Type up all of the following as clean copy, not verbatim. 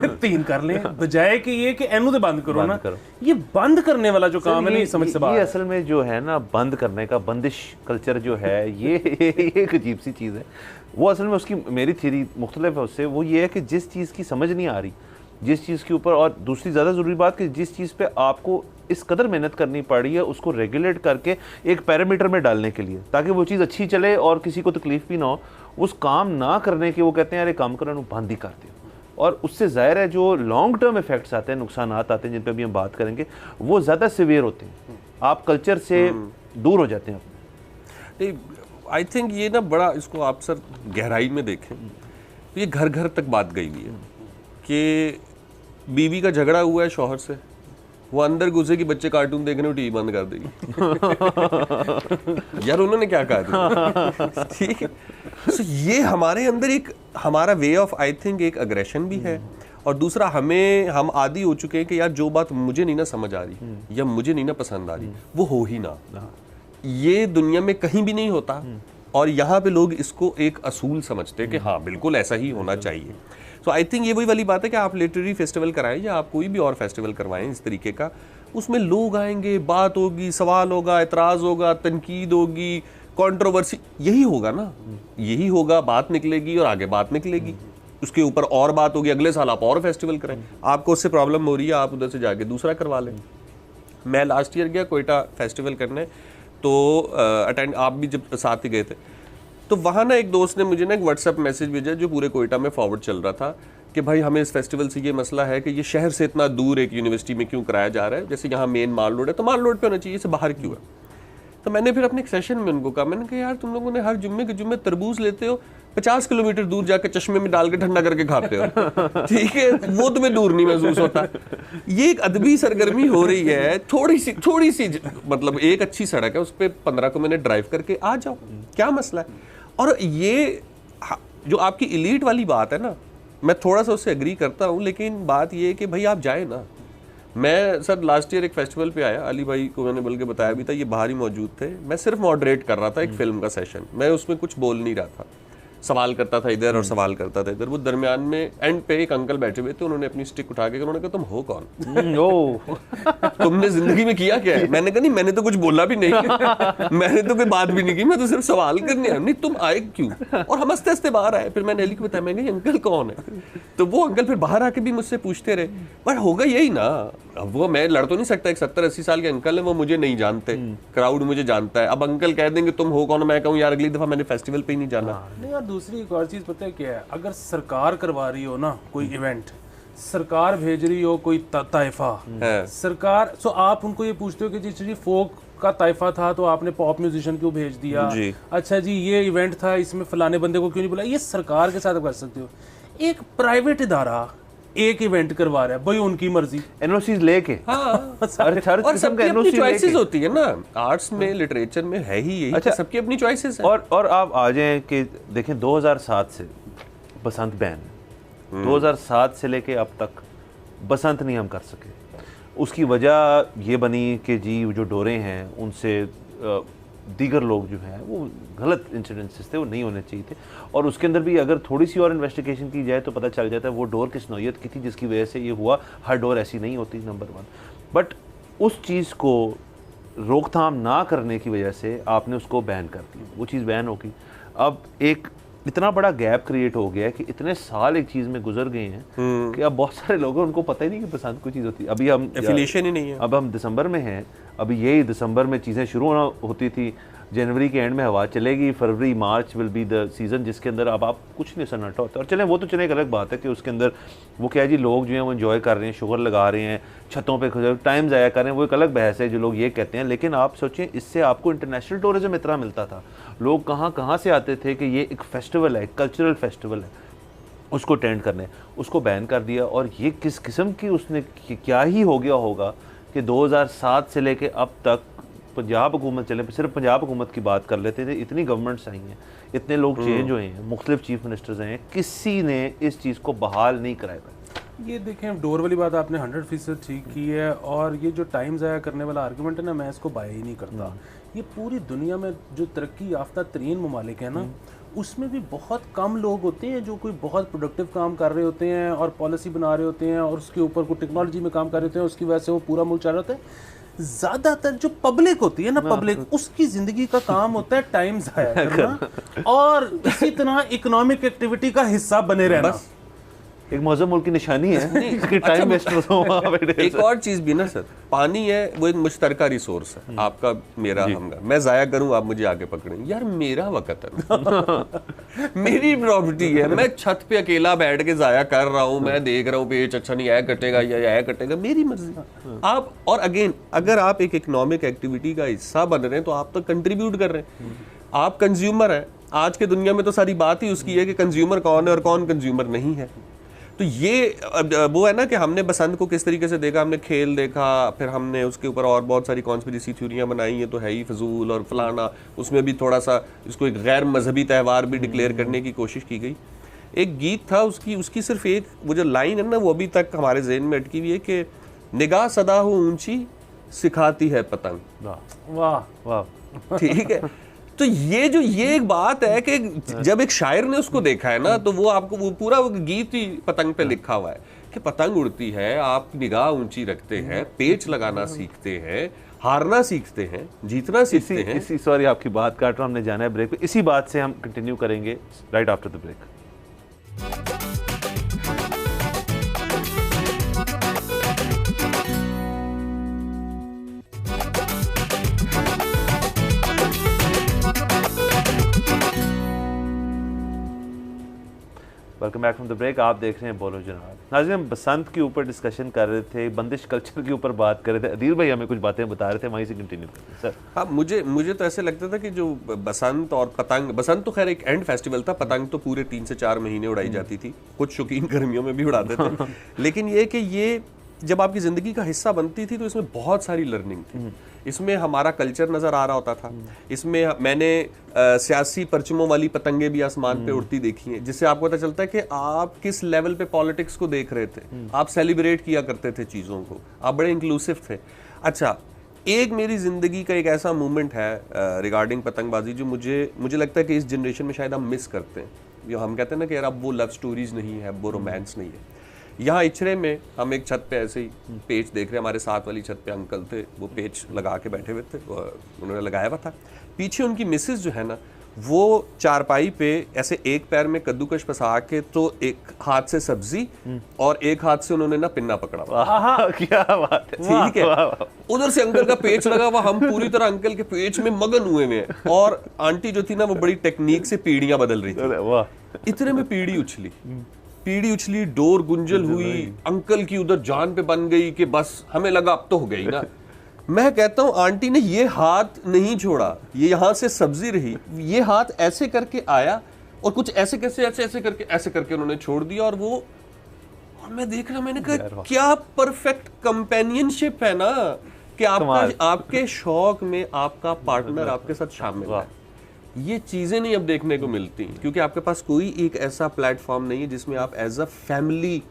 तीन कर लें, बजाय कि ये कि एनू से बंद करो ना। ये बंद करने वाला जो काम है ना, ये समझ से बाहर ये असल में जो है ना, बंद करने का बंदिश कल्चर जो है, ये एक अजीब सी चीज़ है। वो असल में उसकी मेरी थ्योरी मुख्तलिफ है उससे। वो ये है कि जिस चीज़ की समझ नहीं आ रही, जिस चीज़ के ऊपर, और दूसरी ज़्यादा ज़रूरी बात कि जिस चीज़ पे आपको इस कदर मेहनत करनी पड़ी है, उसको रेगुलेट करके एक पैरामीटर में डालने के लिए, ताकि वो चीज़ अच्छी चले और किसी को तकलीफ भी ना हो, उस काम ना करने के वो कहते हैं अरे काम करना बंद ही कर दियो। और उससे ज़ाहिर है जो लॉन्ग टर्म इफेक्ट्स आते हैं, नुकसान आते हैं, जिन पर भी हम बात करेंगे, वो ज़्यादा सिवियर होते हैं। आप कल्चर से दूर हो जाते हैं। नहीं, आई थिंक ये ना बड़ा, इसको आप सर गहराई में देखें तो ये घर घर तक बात गई हुई है कि बीवी का झगड़ा हुआ है शौहर से, वो अंदर घुसे कि बच्चे कार्टून देख रहे हो, टीवी बंद कर देगी। यार उन्होंने क्या कहा? ठीक है। So, ये हमारे अंदर एक हमारा वे ऑफ, आई थिंक एक अग्रेशन भी है, और दूसरा हम आदी हो चुके हैं कि यार जो बात मुझे नहीं ना समझ आ रही या मुझे नहीं ना पसंद आ रही, वो हो ही ना। ये दुनिया में कहीं भी नहीं होता, और यहाँ पे लोग इसको एक असूल समझते हैं कि हाँ बिल्कुल ऐसा ही होना चाहिए। सो आई थिंक ये वही वाली बात है कि आप लिटरेरी फेस्टिवल कराएं या आप कोई भी और फेस्टिवल करवाएं इस तरीके का, उसमें लोग आएंगे, बात होगी, सवाल होगा, एतराज़ होगा, तनकीद होगी, कंट्रोवर्सी, यही होगा ना, यही होगा, बात निकलेगी और आगे बात निकलेगी, उसके ऊपर और बात होगी, अगले साल आप और फेस्टिवल करें। आपको उससे प्रॉब्लम हो रही है, आप उधर से जाके दूसरा करवा लें। मैं लास्ट ईयर गया कोयटा फेस्टिवल करने, तो अटेंड, आप भी जब साथ ही गए थे, तो वहाँ ना एक दोस्त ने मुझे ना एक व्हाट्सएप मैसेज भेजा जो पूरे कोयटा में फॉरवर्ड चल रहा था कि भाई हमें इस फेस्टिवल से ये मसला है कि ये शहर से इतना दूर एक यूनिवर्सिटी में क्यों कराया जा रहा है, जैसे यहाँ मेन माल रोड है तो माल रोड पे होना चाहिए, इसे बाहर क्यों है। तो मैंने फिर अपने एक सेशन में उनको कहा, मैंने कहा यार तुम लोगों ने हर जुम्मे के जुम्मे तरबूज लेते हो, 50 किलोमीटर दूर जाकर चश्मे में डाल के ठंडा करके खाते हो, ठीक है, वो तुम्हें दूर नहीं महसूस होता। ये एक अदबी सरगर्मी हो रही है, थोड़ी सी मतलब एक अच्छी सड़क है, उस पर 15 मिनट ड्राइव करके आ जाओ, क्या मसला है। और ये जो आपकी इलीट वाली बात है ना, मैं थोड़ा सा उससे एग्री करता हूँ, लेकिन बात ये है कि भाई आप जाए ना। मैं सर लास्ट ईयर एक फेस्टिवल पे आया, अली भाई को मैंने बल्कि बताया भी था, ये बाहर ही मौजूद थे, मैं सिर्फ मॉडरेट कर रहा था एक फिल्म का सेशन, मैं उसमें कुछ बोल नहीं रहा था, सवाल करता था इधर और सवाल करता था इधर। वो दरमियान में एंड पे एक अंकल बैठे हुए थे, उन्होंने अपनी स्टिक उठा के उन्होंने कहा तुम हो कौन? तुमने जिंदगी में किया क्या है? मैंने कहा नहीं मैंने तो कुछ बोला भी नहीं, मैंने तो कोई बात भी नहीं की, मैं तो सिर्फ सवाल करने आया। नहीं तुम आए क्यों? और हम हंसते हंसते बाहर आए। फिर मैंने अली को बताया, मैंने अंकल कौन है? तो वो अंकल फिर बाहर आके भी मुझसे पूछते रहे, पर होगा यही ना, अब वो मैं लड़ तो नहीं सकता, एक 70-80 साल के अंकल है, वो मुझे नहीं जानते, क्राउड मुझे जानता है। अब अंकल कह देंगे तुम हो कौन, मैं कहूँ यार अगली दफा मैंने फेस्टिवल पे ही नहीं जाना। नहीं, और दूसरी एक और चीज पता है क्या है, अगर सरकार करवा रही हो ना कोई इवेंट, सरकार भेज रही हो कोई ताइफा, सरकार, सो आप उनको ये पूछते हो कि जी फोक का ताइफा था तो आपने पॉप म्यूजिशियन क्यों भेज दिया, अच्छा जी ये इवेंट था इसमें फलाने बंदे को क्यों नहीं बुलाया। ये सरकार के साथ कर सकते हो। एक प्राइवेट इदारा एक इवेंट करवा रहा है, भाई उनकी मर्जी, एनओसी लेके, हाँ, और सबकी अपनी चॉइसेस होती है ना, आर्ट्स में लिटरेचर में है ही यही। अच्छा, सबकी अपनी चॉइसेस है। और आप आ जाएं कि देखें 2007 से बसंत बैन, 2007 से लेके अब तक बसंत नहीं हम कर सके। उसकी वजह ये बनी कि जी जो डोरे हैं उनसे दीगर लोग जो हैं वो गलत इंसिडेंसेस थे, वो नहीं होने चाहिए थे। और उसके अंदर भी अगर थोड़ी सी और इन्वेस्टिगेशन की जाए तो पता चल जाता है वो डोर किस नौयत की थी जिसकी वजह से ये हुआ। हर डोर ऐसी नहीं होती, नंबर 1। बट उस चीज़ को रोकथाम ना करने की वजह से आपने उसको बैन कर दिया, वो चीज़ बैन होगी। अब एक इतना बड़ा गैप क्रिएट हो गया है कि इतने साल एक चीज़ में गुजर गए हैं कि अब बहुत सारे लोग हैं उनको पता ही नहीं कि पसंद कोई चीज़ होती है। अभी हम एफिलिएशन ही नहीं है। अब हम दिसंबर में हैं, अभी यही दिसंबर में चीज़ें शुरू होना होती थी, जनवरी के एंड में हवा चलेगी, February March will be the season जिसके अंदर अब आप कुछ नहीं सन्नाटा होता। और चलें वो तो चलें एक अलग बात है कि उसके अंदर वो क्या है जी, लोग जो हैं वो एंजॉय कर रहे हैं, शुगर लगा रहे हैं, छतों पे टाइम ज़ाया कर रहे हैं, वो एक अलग बहस है जो लोग ये कहते हैं। लेकिन आप सोचें इससे आपको इंटरनेशनल टूरिज्म इतना मिलता था, लोग कहाँ कहाँ से आते थे कि ये एक फेस्टिवल है, कल्चरल फेस्टिवल है, उसको अटेंड करने, उसको बैन कर दिया। और ये किस किस्म की उसने क्या ही हो गया होगा कि 2007 से लेके अब तक पंजाब हुकूमत चले, सिर्फ पंजाब हुकूमत की बात कर लेते थे, इतनी गवर्नमेंट्स आई हैं, इतने लोग चेंज हुए हैं, मुख्तलिफ चीफ मिनिस्टर्स आए हैं, किसी ने इस चीज़ को बहाल नहीं कराया। ये देखें डोर वाली बात आपने 100% ठीक की है। और ये जो टाइम ज़ाया करने वाला आर्गूमेंट है ना, मैं इसको बाय ही नहीं करता। ये पूरी दुनिया में जो तरक्की याफ्ता तरीन ममालिक है ना, उसमें भी बहुत कम लोग होते हैं जो कोई बहुत प्रोडक्टिव काम कर रहे होते हैं और पॉलिसी बना रहे होते हैं और उसके ऊपर कोई टेक्नोलॉजी में काम कर रहे होते हैं, उसकी वजह से वो पूरा मुल्क चल रहा होता है। ज़्यादातर जो पब्लिक होती है ना, पब्लिक, उसकी ज़िंदगी का काम होता है टाइम ज़ाया करना और इसी तरह इकोनॉमिक एक्टिविटी का हिस्सा बने रहना। एक मौजूद मुल्क की निशानी है कि टाइम वेस्ट हो वहाँ पे। एक और चीज़ भी ना सर, पानी है वो एक मुश्तरका रिसोर्स है, आपका मेरा हमका, मैं ज़ाया करूँ आप मुझे आगे पकड़ें, यार मेरा वक्त है मेरी प्रॉपर्टी है, मैं छत पे अकेला बैठ के ज़ाया कर रहा हूँ, मैं देख रहा हूँ पेज अच्छा नहीं आया कटेगा या आया कटेगा, मेरी मर्जी। आप और अगेन अगर आप एक इकोनॉमिक एक्टिविटी का हिस्सा बन रहे हैं तो आप तो कंट्रीब्यूट कर रहे हैं, आप कंज्यूमर हैं। आज के दुनिया में तो सारी बात ही उसकी है कि कंज्यूमर कौन है और कौन कंज्यूमर नहीं है। तो ये वो है ना कि हमने बसंत को किस तरीके से देखा, हमने खेल देखा, फिर हमने उसके ऊपर और बहुत सारी कॉन्स्पिरेसी थ्योरियां बनाई, ये तो है ही फजूल और फलाना, उसमें भी थोड़ा सा इसको एक गैर मजहबी त्यौहार भी डिक्लेयर करने की कोशिश की गई। एक गीत था उसकी सिर्फ एक वो जो लाइन है ना वो अभी तक हमारे जहन में अटकी हुई है कि निगाह सदा हो ऊंची सिखाती है पतंग। वाह वाह, ठीक है। तो ये एक बात है कि जब एक शायर ने उसको देखा है ना तो वो आपको वो पूरा वो गीत ही पतंग पे लिखा हुआ है कि पतंग उड़ती है, आप निगाह ऊंची रखते हैं, पेच लगाना सीखते हैं, हारना सीखते हैं, जीतना सीखते हैं। इसी सॉरी आपकी बात काट रहा हूं, हमने जाना है ब्रेक पे, इसी बात से हम कंटिन्यू करेंगे right after the break. Welcome back from the break. आप देख रहे हैं बोलो जनाब। नाज़रीन, हम बसंत के ऊपर डिस्कशन कर रहे थे, बंदिश कल्चर के ऊपर बात कर रहे थे, अदील भाई हमें कुछ बातें बता रहे थे, वहीं से कंटिन्यू करते हैं सर। हाँ, मुझे तो ऐसे लगता था कि जो बसंत और पतंग, बसंत तो खैर एक एंड फेस्टिवल था, पतंग तो पूरे 3 से 4 महीने उड़ाई जाती थी, कुछ शौकीन गर्मियों में भी उड़ाते थे। लेकिन ये कि ये जब आपकी ज़िंदगी का हिस्सा बनती थी तो इसमें बहुत सारी लर्निंग थी, इसमें हमारा कल्चर नज़र आ रहा होता था, इसमें मैंने सियासी परचमों वाली पतंगे भी आसमान पे उड़ती देखी हैं, जिससे आपको पता चलता है कि आप किस लेवल पे पॉलिटिक्स को देख रहे थे, आप सेलिब्रेट किया करते थे चीज़ों को, आप बड़े इंक्लूसिव थे। अच्छा, एक मेरी ज़िंदगी का एक ऐसा मोमेंट है रिगार्डिंग पतंगबाजी जो मुझे लगता है कि इस जनरेशन में शायद हम मिस करते हैं। जो हम कहते हैं ना कि यार अब वो लव स्टोरीज नहीं है, अब वो रोमांस नहीं है। यहाँ इचरे में हम एक छत पे ऐसे ही पेच देख रहे हैं, हमारे साथ वाली छत पे अंकल थे, वो पेच लगा के बैठे हुए थे, उन्होंने लगाया हुआ था। पीछे उनकी मिसेस जो है ना वो चारपाई पे ऐसे एक पैर में कद्दूकश फंसा के, तो एक हाथ से सब्जी और एक हाथ से उन्होंने ना पिन्ना पकड़ा हुआ। क्या बात है, ठीक है। उधर से अंकल का पेच लगा हुआ, हम पूरी तरह अंकल के पेच में मगन हुए हैं, और आंटी जो थी ना वो बड़ी टेक्निक से पीढ़ियां बदल रही थी। इतने में पीढ़ी उछली, डोर गुंजल हुई, अंकल की उधर जान पे बन गई कि बस हमें लगा अब तो हो गई ना। मैं कहता हूं आंटी ने ये हाथ नहीं छोड़ा, ये यहां से सब्जी रही, ये हाथ ऐसे करके आया और कुछ ऐसे करके उन्होंने छोड़ दिया, और मैं देख रहा, मैंने कहा क्या परफेक्ट कंपेनियनशिप है ना कि आपके शौक में आपका पार्टनर आपके साथ शामिल है। ये चीजें नहीं अब देखने को मिलती क्योंकि आपके पास कोई एक ऐसा प्लेटफॉर्म नहीं है जिसमें आप एज अ फैमिली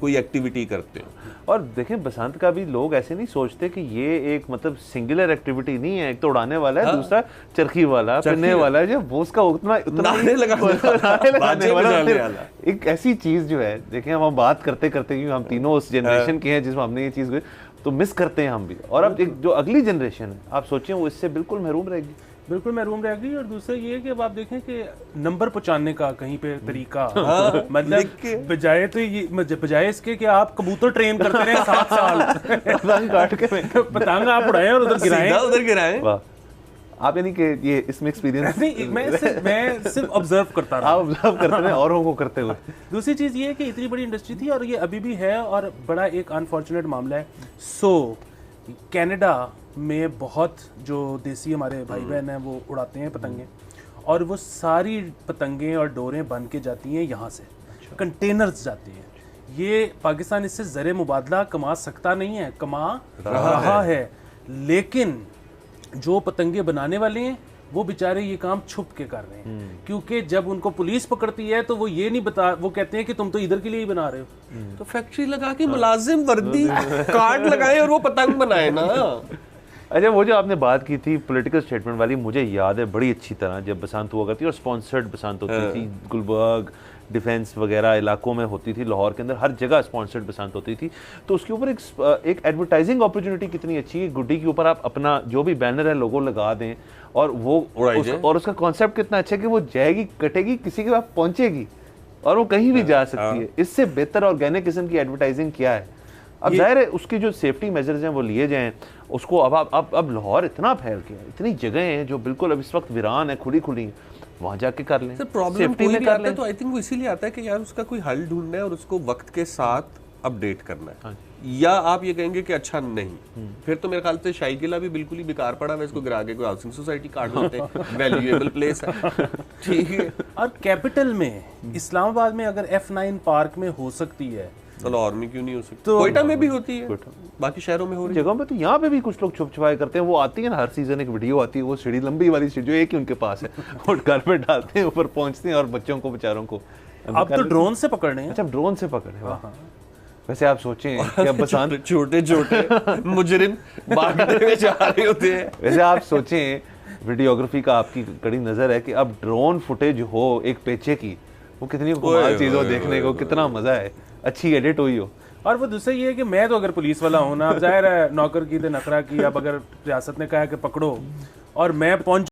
कोई एक्टिविटी करते हो। और देखें, बसंत का भी लोग ऐसे नहीं सोचते कि ये एक मतलब सिंगुलर एक्टिविटी नहीं है, एक तो उड़ाने वाला है, दूसरा चरखी वाला, पिनने वाला है, जो वो उसका उतना लगाने वाला एक ऐसी चीज जो है। देखें, हम बात करते क्योंकि हम तीनों उस जनरेशन के हैं जिसमें हमने ये चीज तो मिस करते हैं हम भी, और अब एक जो अगली जनरेशन है आप सोचें वो इससे बिल्कुल महरूम रहेगी, बिल्कुल महरूम रहेगी। और दूसरा ये है कि अब आप देखें कि नंबर पहुंचाने का कहीं पे तरीका, मतलब बजाय इसके कि आप कबूतर ट्रेन करते रहे 7 साल पतंग काट के पतंग आप उड़ाएं और उधर गिराएं। आप यानी कि ये इसमें एक्सपीरियंस नहीं, मैं सिर्फ ऑब्जर्व करता रहा। आप ऑब्जर्व करते हैं औरों को करते हुए। दूसरी चीज़ ये है कि इतनी बड़ी इंडस्ट्री थी और ये अभी भी है, और बड़ा एक अनफॉर्चुनेट मामला है। कनाडा में बहुत जो देसी हमारे भाई बहन हैं वो उड़ाते हैं पतंगें, और वो सारी पतंगें और डोरें बन के जाती हैं यहाँ से, कंटेनर्स जाती हैं। ये पाकिस्तान इससे ज़रे मुबादला कमा सकता नहीं है, कमा रहा है, लेकिन जो पतंगे बनाने वाले हैं वो बेचारे ये काम छुप के कर रहे हैं, क्योंकि जब उनको पुलिस पकड़ती है तो वो ये नहीं वो कहते हैं कि तुम तो इधर के लिए ही बना रहे हो। तो फैक्ट्री लगा के मुलाजिम वर्दी कार्ड लगाए और वो पतंग बनाए ना। अच्छा, वो जो आपने बात की थी पॉलिटिकल स्टेटमेंट वाली, मुझे याद है बड़ी अच्छी तरह जब बसंत हुआ करती और स्पॉन्सर्ड बसंत होती थी, गुलबर्ग डिफेंस वगैरह इलाकों में होती थी, लाहौर के अंदर हर जगह स्पॉन्सर्ड बसंत होती थी, तो उसके ऊपर एक एडवर्टाइजिंग अपॉर्चुनिटी कितनी अच्छी है। गुड्डी के ऊपर आप अपना जो भी बैनर है लोगो लगा दें और वो और उसका कॉन्सेप्ट कितना अच्छा है कि वो जाएगी, कटेगी, किसी के पास पहुंचेगी और वो कहीं भी जा सकती है। इससे बेहतर ऑर्गेनिक किस्म की एडवर्टाइजिंग क्या है? अब जाहिर है उसकी जो सेफ्टी मेजर्स हैं वो लिए जाएं उसको। अब लाहौर इतना फैल गया, इतनी जगह हैं जो बिल्कुल अब इस वक्त वीरान है, खुली खुली, वहां जाके कर लें। प्रॉब्लम कोई भी आता है तो आई थिंक वो इसीलिए आता है कि यार उसका कोई हल ढूंढना है और उसको वक्त के साथ अपडेट करना है। या आप ये कहेंगे कि अच्छा नहीं, फिर तो मेरे ख्याल से शाही किला भी बिल्कुल ही बेकार पड़ा है, इसको गिरा के कोई हाउसिंग सोसाइटी काट लेते हैं, वैल्यूएबल प्लेस है, ठीक है। और कैपिटल में इस्लामाबाद में अगर F9 पार्क में हो सकती है तो लाहौर में क्यों नहीं हो सकती? तो कोयटा में भी होती है, बाकी शहरों में हो रही है, जगहों पे तो यहाँ पे भी कुछ लोग छुप छुपाए करते हैं। वो आती है ना हर सीजन एक वीडियो आती है, वो सीढ़ी लंबी वाली सीढ़ी जो एक ही उनके पास है, वो घर पे डालते हैं, ऊपर पहुंचते हैं और बच्चों को बेचारों को अब तो ड्रोन से पकड़ने हैं। अच्छा, ड्रोन से पकड़े। वैसे आप सोचें कि अब बसंत छोटे छोटे मुजरिम भागते हुए जा रहे होते हैं। वैसे आप सोचें वीडियोग्राफी का आपकी कड़ी नजर है कि अब ड्रोन फुटेज हो एक पेचे की, वो कितनी कमाल चीज हो देखने को, कितना मजा है, अच्छी एडिट हुई हो। और वो दूसरा ये है कि मैं तो अगर पुलिस वाला हूँ ना, अब जाहिर है नौकर की तो नखरा की, अब अगर रियासत ने कहा है कि पकड़ो और मैं पहुंच